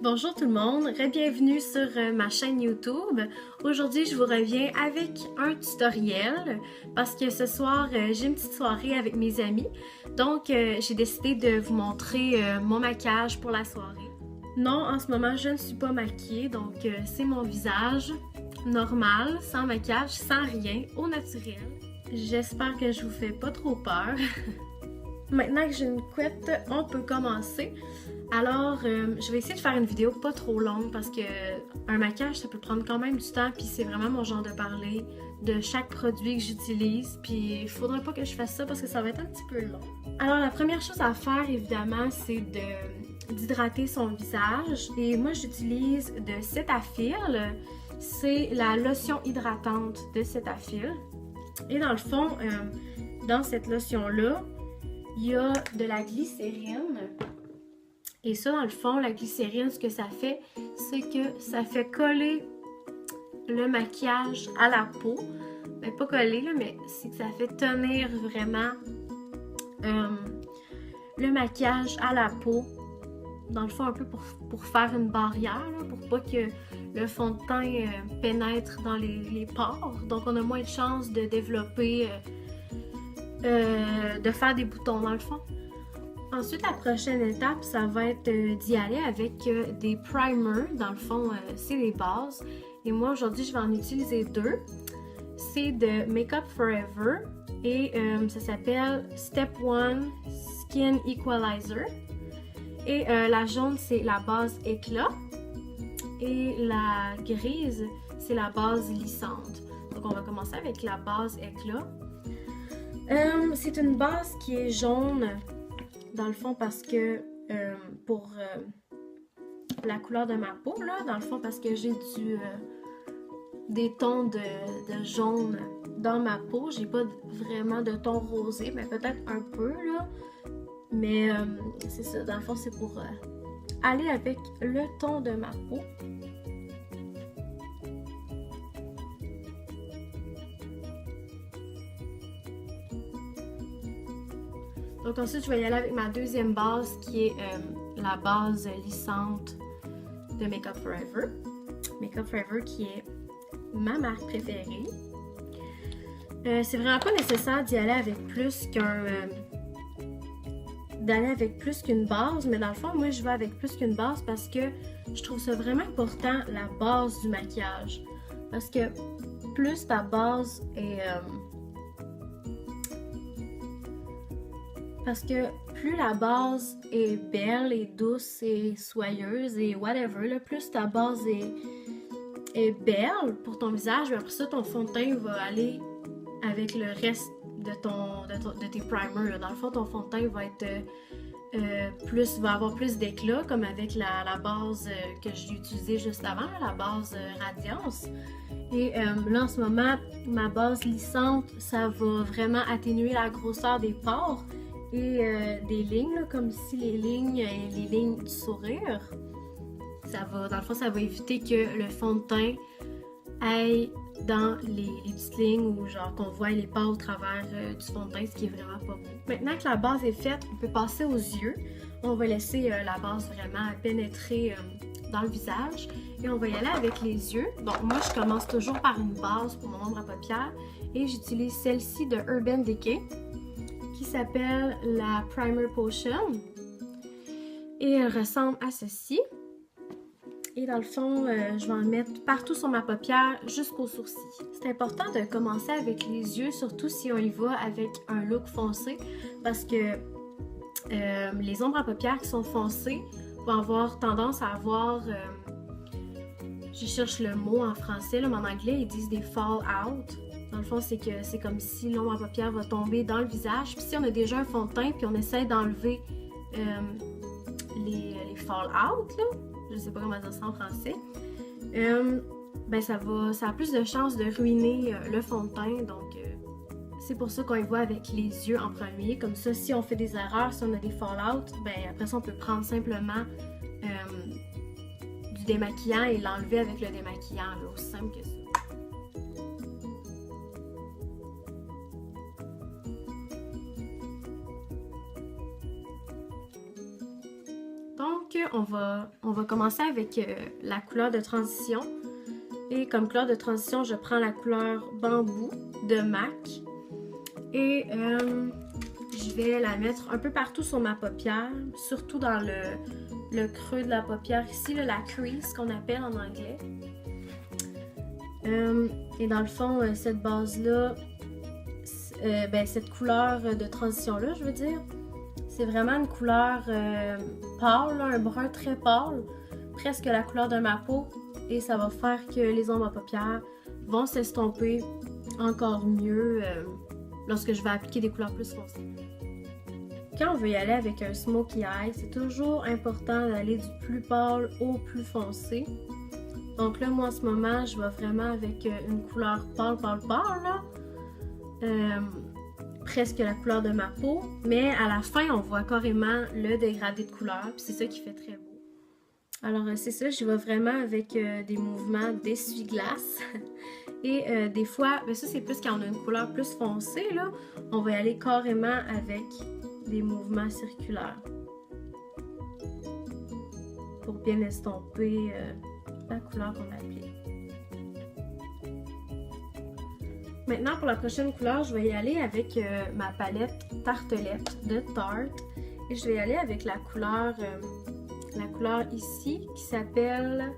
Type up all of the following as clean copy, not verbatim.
Bonjour tout le monde, bienvenue sur ma chaîne YouTube. Aujourd'hui, je vous reviens avec un tutoriel parce que ce soir, j'ai une petite soirée avec mes amis. Donc, j'ai décidé de vous montrer mon maquillage pour la soirée. Non, en ce moment, je ne suis pas maquillée, donc c'est mon visage normal, sans maquillage, sans rien, au naturel. J'espère que je vous fais pas trop peur. Maintenant que j'ai une couette, on peut commencer. Alors, je vais essayer de faire une vidéo pas trop longue parce que un maquillage, ça peut prendre quand même du temps, puis c'est vraiment mon genre de parler de chaque produit que j'utilise, puis il faudrait pas que je fasse ça parce que ça va être un petit peu long. Alors, la première chose à faire, évidemment, c'est d'hydrater son visage. Et moi, j'utilise de Cetaphil. C'est la lotion hydratante de Cetaphil. Et dans le fond, dans cette lotion-là, il y a de la glycérine. Et ça, dans le fond, la glycérine, ce que ça fait, c'est que ça fait coller le maquillage à la peau. Ben, pas coller, là, mais c'est que ça fait tenir vraiment le maquillage à la peau. Dans le fond, un peu pour faire une barrière, là, pour pas que le fond de teint pénètre dans les pores. Donc, on a moins de chances de développer, de faire des boutons, dans le fond. Ensuite, la prochaine étape, ça va être d'y aller avec des primers. Dans le fond, c'est des bases. Et moi, aujourd'hui, je vais en utiliser deux. C'est de Makeup Forever et ça s'appelle Step 1 Skin Equalizer. Et la jaune, c'est la base éclat. Et la grise, c'est la base lissante. Donc, on va commencer avec la base éclat. C'est une base qui est jaune. Dans le fond, parce que pour la couleur de ma peau, là, dans le fond, parce que j'ai des tons de jaune dans ma peau. J'ai pas vraiment de ton rosé, mais peut-être un peu, là. Mais c'est ça, dans le fond, c'est pour aller avec le ton de ma peau. Donc ensuite, je vais y aller avec ma deuxième base qui est la base lissante de Makeup Forever. Makeup Forever qui est ma marque préférée. C'est vraiment pas nécessaire d'y aller avec plus qu'une base, mais dans le fond, moi je vais avec plus qu'une base parce que je trouve ça vraiment important, la base du maquillage. Parce que plus ta base est... Parce que plus la base est belle et douce et soyeuse et whatever, là, plus ta base est belle pour ton visage, après ça, ton fond de teint va aller avec le reste de tes primers. Là. Dans le fond, ton fond de teint va être va avoir plus d'éclat, comme avec la base que j'ai utilisée juste avant, la base Radiance. Et là, en ce moment, ma base lissante, ça va vraiment atténuer la grosseur des pores et des lignes, là, comme ici les lignes du sourire. Dans le fond, ça va éviter que le fond de teint aille dans les petites lignes ou genre qu'on voit les pores au travers du fond de teint, ce qui est vraiment pas beau. Maintenant que la base est faite, on peut passer aux yeux. On va laisser la base vraiment pénétrer dans le visage et on va y aller avec les yeux. Bon, moi je commence toujours par une base pour mon ombre à paupières et j'utilise celle-ci de Urban Decay qui s'appelle la Primer Potion et elle ressemble à ceci. Et dans le fond, je vais en mettre partout sur ma paupière jusqu'aux sourcils. C'est important de commencer avec les yeux, surtout si on y va avec un look foncé, parce que les ombres à paupières qui sont foncées vont avoir tendance à avoir, je cherche le mot en français, là, mais en anglais ils disent des fall out. Dans le fond, c'est que c'est comme si l'ombre à paupières va tomber dans le visage. Puis si on a déjà un fond de teint, puis on essaie d'enlever les fall out, là, je sais pas comment dire ça en français, ben ça a plus de chances de ruiner le fond de teint. Donc, c'est pour ça qu'on y va avec les yeux en premier. Comme ça, si on fait des erreurs, si on a des fall out, ben après ça, on peut prendre simplement du démaquillant et l'enlever avec le démaquillant, là, aussi simple que ça. Donc, on va commencer avec la couleur de transition. Et comme couleur de transition, je prends la couleur Bambou de MAC. Et je vais la mettre un peu partout sur ma paupière, surtout dans le creux de la paupière ici, là, la crease qu'on appelle en anglais. Et dans le fond, cette base-là, cette couleur de transition-là, je veux dire, c'est vraiment une couleur pâle, là, un brun très pâle, presque la couleur de ma peau. Et ça va faire que les ombres à paupières vont s'estomper encore mieux lorsque je vais appliquer des couleurs plus foncées. Quand on veut y aller avec un smokey eye, c'est toujours important d'aller du plus pâle au plus foncé. Donc là, moi en ce moment, je vais vraiment avec une couleur pâle, là. Presque la couleur de ma peau. Mais à la fin, on voit carrément le dégradé de couleur. Puis c'est ça qui fait très beau. Alors c'est ça, j'y vais vraiment avec des mouvements d'essuie-glace. Et des fois, ça c'est plus quand on a une couleur plus foncée, là, on va y aller carrément avec des mouvements circulaires. Pour bien estomper la couleur qu'on applique. Maintenant pour la prochaine couleur, je vais y aller avec ma palette Tartelette de Tarte. Et je vais y aller avec la couleur ici qui s'appelle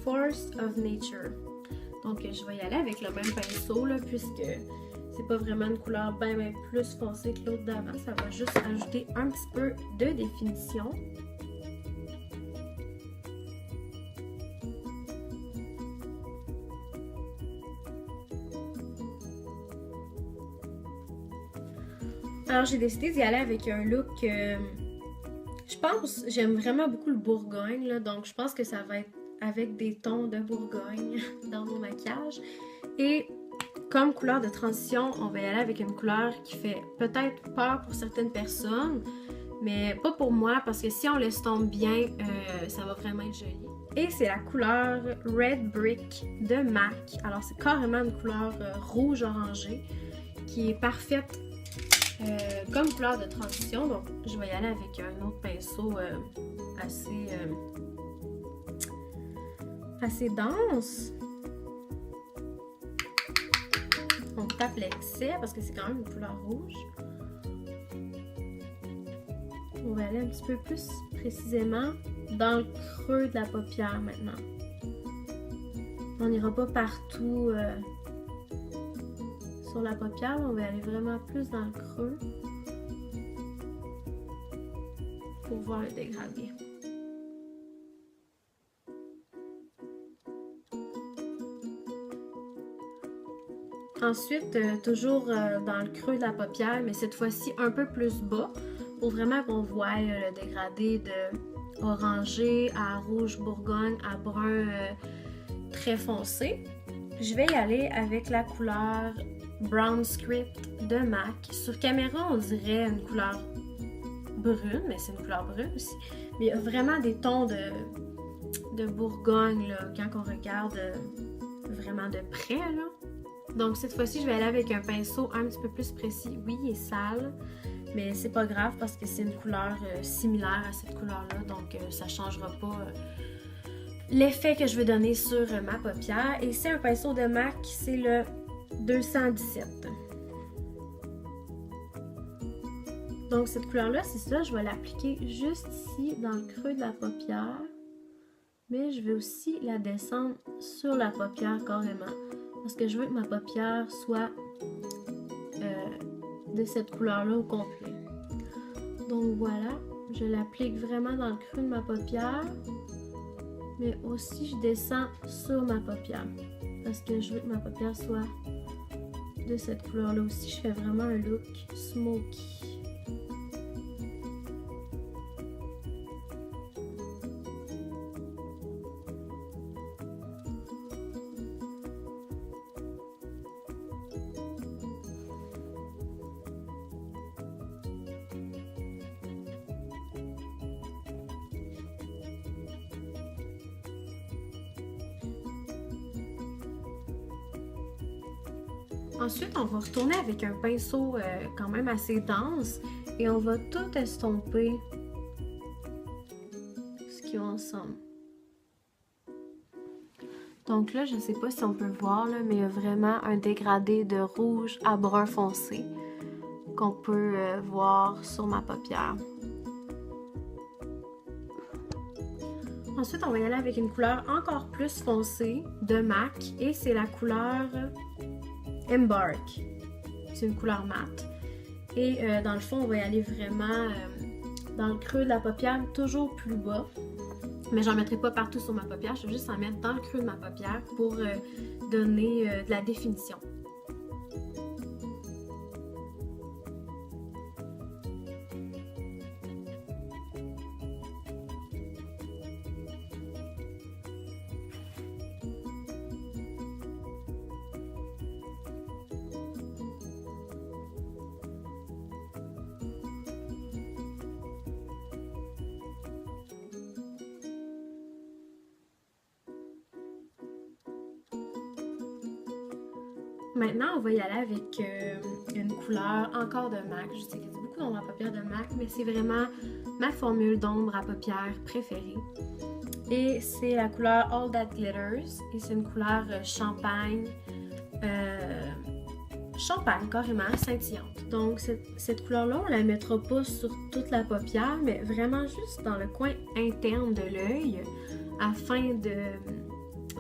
Force of Nature. Donc je vais y aller avec le même pinceau là, puisque c'est pas vraiment une couleur bien plus foncée que l'autre d'avant. Ça va juste ajouter un petit peu de définition. Alors j'ai décidé d'y aller avec un look, je pense, j'aime vraiment beaucoup le Bourgogne, là, donc je pense que ça va être avec des tons de Bourgogne dans mon maquillage. Et comme couleur de transition, on va y aller avec une couleur qui fait peut-être peur pour certaines personnes, mais pas pour moi parce que si on l'estompe bien, ça va vraiment être joli. Et c'est la couleur Red Brick de MAC. Alors c'est carrément une couleur rouge orangé qui est parfaite comme couleur de transition. Donc je vais y aller avec un autre pinceau assez dense. On tape l'excès parce que c'est quand même une couleur rouge. On va aller un petit peu plus précisément dans le creux de la paupière maintenant. On n'ira pas partout sur la paupière, on va aller vraiment plus dans le creux pour voir le dégradé. Ensuite, toujours dans le creux de la paupière, mais cette fois-ci un peu plus bas, pour vraiment qu'on voie le dégradé de orangé à rouge bourgogne à brun très foncé. Je vais y aller avec la couleur Brown Script de MAC. Sur caméra, on dirait une couleur brune, mais c'est une couleur brune aussi. Mais il y a vraiment des tons de Bourgogne là, quand on regarde vraiment de près, là. Donc cette fois-ci, je vais aller avec un pinceau un petit peu plus précis. Oui, il est sale, mais c'est pas grave parce que c'est une couleur similaire à cette couleur-là. Donc ça ne changera pas l'effet que je veux donner sur ma paupière. Et c'est un pinceau de MAC, c'est le 217. Donc cette couleur-là, c'est ça, je vais l'appliquer juste ici dans le creux de la paupière. Mais je vais aussi la descendre sur la paupière carrément. Parce que je veux que ma paupière soit de cette couleur-là au complet. Donc voilà, je l'applique vraiment dans le creux de ma paupière. Mais aussi je descends sur ma paupière. Parce que je veux que ma paupière soit de cette couleur-là aussi. Je fais vraiment un look smoky. Ensuite, on va retourner avec un pinceau quand même assez dense et on va tout estomper ensemble. Donc là, je sais pas si on peut voir, là, mais il y a vraiment un dégradé de rouge à brun foncé qu'on peut voir sur ma paupière. Ensuite, on va y aller avec une couleur encore plus foncée de MAC et c'est la couleur Embark. C'est une couleur mate. Et dans le fond, on va y aller vraiment dans le creux de la paupière, toujours plus bas. Mais j'en mettrai pas partout sur ma paupière, je vais juste en mettre dans le creux de ma paupière pour donner de la définition. Maintenant, on va y aller avec une couleur encore de MAC. Je sais qu'il y a beaucoup d'ombre à paupières de MAC, mais c'est vraiment ma formule d'ombre à paupières préférée. Et c'est la couleur All That Glitters. Et c'est une couleur champagne, carrément scintillante. Donc cette couleur-là, on la mettra pas sur toute la paupière, mais vraiment juste dans le coin interne de l'œil afin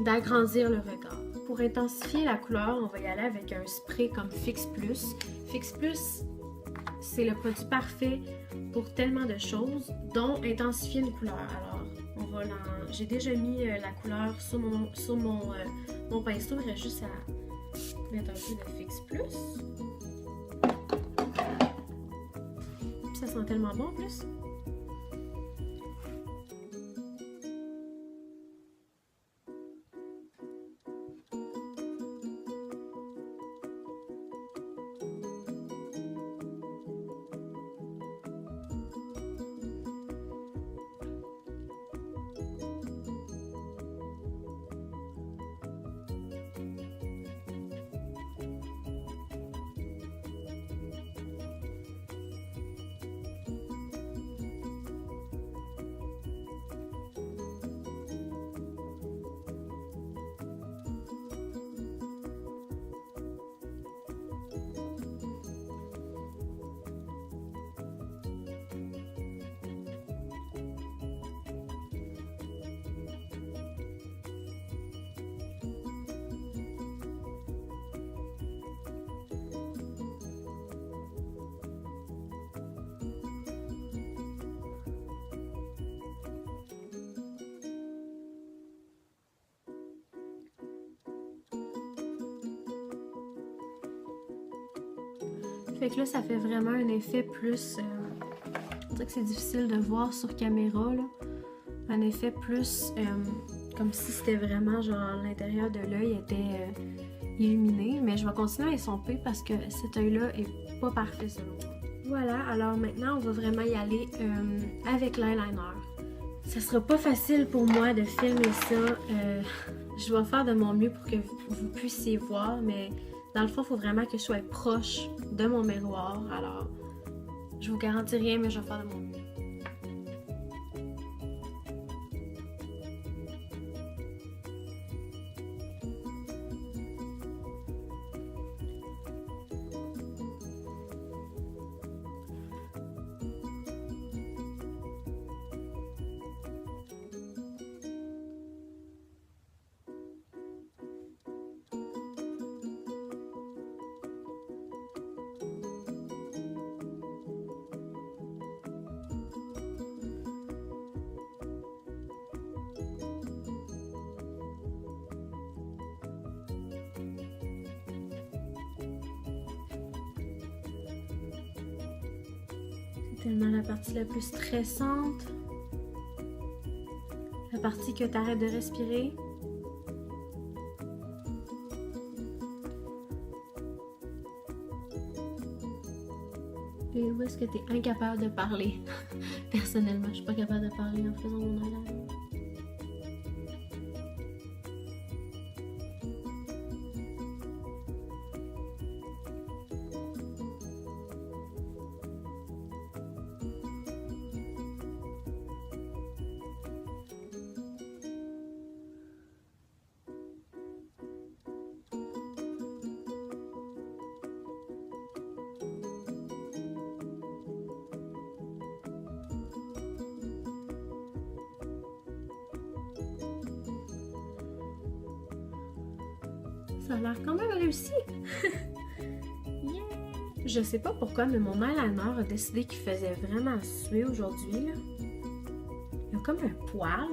d'agrandir le regard. Pour intensifier la couleur, on va y aller avec un spray comme Fix Plus. Fix Plus, c'est le produit parfait pour tellement de choses, dont intensifier une couleur. Alors, j'ai déjà mis la couleur sur mon pinceau, il reste juste à mettre un peu de Fix Plus. Ça sent tellement bon en plus. Fait que là, ça fait vraiment un effet plus... on dirait que c'est difficile de voir sur caméra, là. Un effet plus comme si c'était vraiment genre l'intérieur de l'œil était illuminé. Mais je vais continuer à estomper parce que cet œil-là est pas parfait selon moi. Voilà, alors maintenant, on va vraiment y aller avec l'eyeliner. Ça sera pas facile pour moi de filmer ça. Je vais faire de mon mieux pour que vous puissiez voir, mais... Dans le fond, il faut vraiment que je sois proche de mon miroir. Alors, je vous garantis rien, mais je vais faire de mon mieux. Tellement la partie la plus stressante. La partie que tu arrêtes de respirer. Et où est-ce que tu es incapable de parler? Personnellement, je suis pas capable de parler en faisant mon eyeliner. ça a l'air quand même réussi. Yeah. Je sais pas pourquoi, mais mon eyeliner a décidé qu'il faisait vraiment suer aujourd'hui, là. Il y a comme un poil.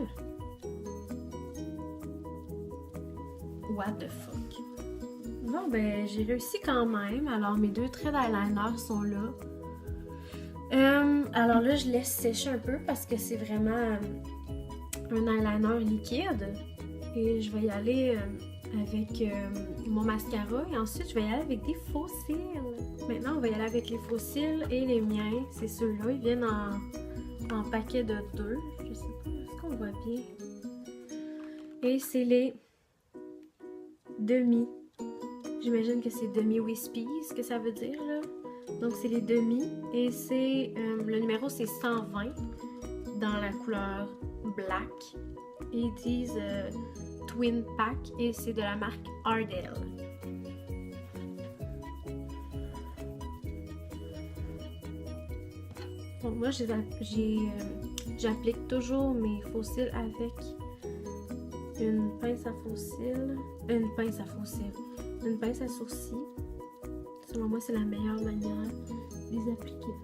What the fuck? Bon, ben, j'ai réussi quand même. Alors, mes 2 traits d'eyeliner sont là. Alors là, je laisse sécher un peu parce que c'est vraiment un eyeliner liquide. Et je vais y aller avec mon mascara. Et ensuite, je vais y aller avec des faux cils. Maintenant, on va y aller avec les faux cils et les miens. C'est ceux-là. Ils viennent en paquet de 2. Je sais pas, est-ce qu'on voit bien? Et c'est les demi. J'imagine que c'est demi-wispy, ce que ça veut dire, là. Donc, c'est les demi. Et c'est le numéro, c'est 120 dans la couleur black. Et ils disent Twin Pack et c'est de la marque Ardell. Donc, moi, j'applique toujours mes faux cils avec une pince à faux cils. Une pince à sourcils. Selon moi, c'est la meilleure manière de les appliquer.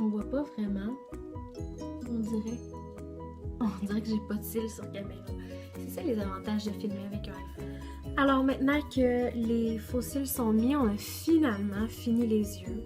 On voit pas vraiment. On dirait que j'ai pas de cils sur caméra. C'est ça les avantages de filmer avec un iPhone. Alors maintenant que les faux cils sont mis, on a finalement fini les yeux.